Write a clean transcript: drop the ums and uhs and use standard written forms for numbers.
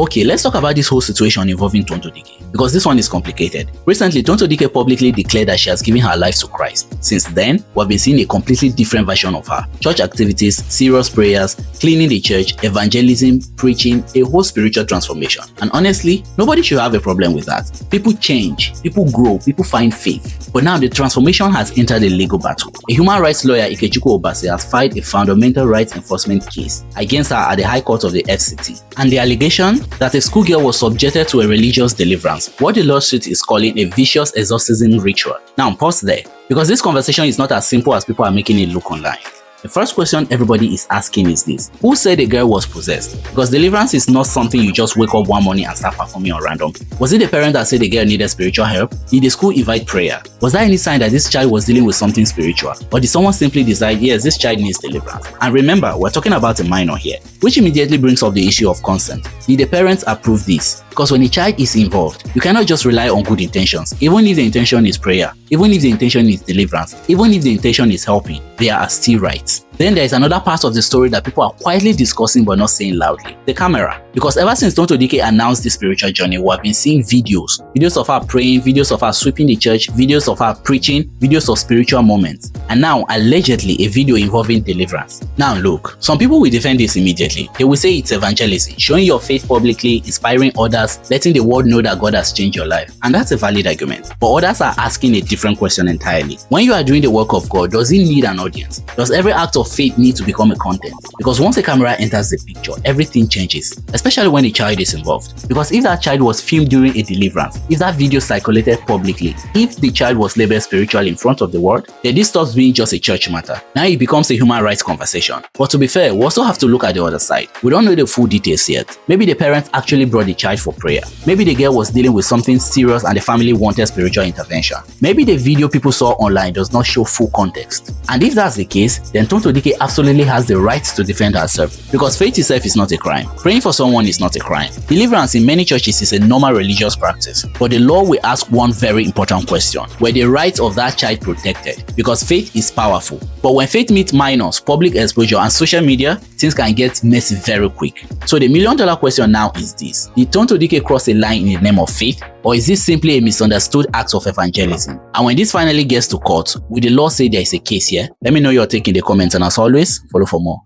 Okay, let's talk about this whole situation involving Tonto Dikeh, because this one is complicated. Recently, Tonto Dikeh publicly declared that she has given her life to Christ. Since then, we've been seeing a completely different version of her. Church activities, serious prayers, cleaning the church, evangelism, preaching, a whole spiritual transformation. And honestly, nobody should have a problem with that. People change, people grow, people find faith. But now the transformation has entered a legal battle. A human rights lawyer, Ikechukwu Obase, has filed a fundamental rights enforcement case against her at the High Court of the FCT. And the allegation that a schoolgirl was subjected to a religious deliverance, what the lawsuit is calling a vicious exorcism ritual. Now pause there, because this conversation is not as simple as people are making it look online. The first question everybody is asking is this: who said the girl was possessed? Because deliverance is not something you just wake up one morning and start performing on random. Was it the parent that said the girl needed spiritual help? Did the school invite prayer? Was there any sign that this child was dealing with something spiritual? Or did someone simply decide, yes, this child needs deliverance? And remember, we're talking about a minor here, which immediately brings up the issue of consent. Did the parents approve this? Because when a child is involved, you cannot just rely on good intentions. Even if the intention is prayer, even if the intention is deliverance, even if the intention is helping, there are still rights. Then there is another part of the story that people are quietly discussing but not saying loudly: the camera. Because ever since Tonto Dikeh announced this spiritual journey, we have been seeing videos of her praying, videos of her sweeping the church, videos of her preaching, videos of spiritual moments, and now allegedly a video involving deliverance. Now look, some people will defend this immediately. They will say it's evangelism, showing your faith publicly, inspiring others, letting the world know that God has changed your life, and that's a valid argument. But others are asking a different question entirely. When you are doing the work of God, does it need an audience? Does every act of faith need to become a content? Because once a camera enters the picture, everything changes, especially when a child is involved. Because if that child was filmed during a deliverance, if that video circulated publicly, if the child was labeled spiritual in front of the world, then this stops being just a church matter. Now it becomes a human rights conversation. But to be fair, we also have to look at the other side. We don't know the full details yet. Maybe the parents actually brought the child for prayer. Maybe the girl was dealing with something serious and the family wanted spiritual intervention. Maybe the video people saw online does not show full context. And if that's the case, then Tonto Dikeh absolutely has the right to defend herself, because faith itself is not a crime. Praying for someone is not a crime. Deliverance in many churches is a normal religious practice. But the law will ask one very important question: were the rights of that child protected? Because faith is powerful. But when faith meets minors, public exposure, and social media, things can get messy very quick. So the million-dollar question now is this: did Tonto Dikeh cross a line in the name of faith? Or is this simply a misunderstood act of evangelism? And when this finally gets to court, will the law say there is a case here? Let me know your take in the comments, and as always, follow for more.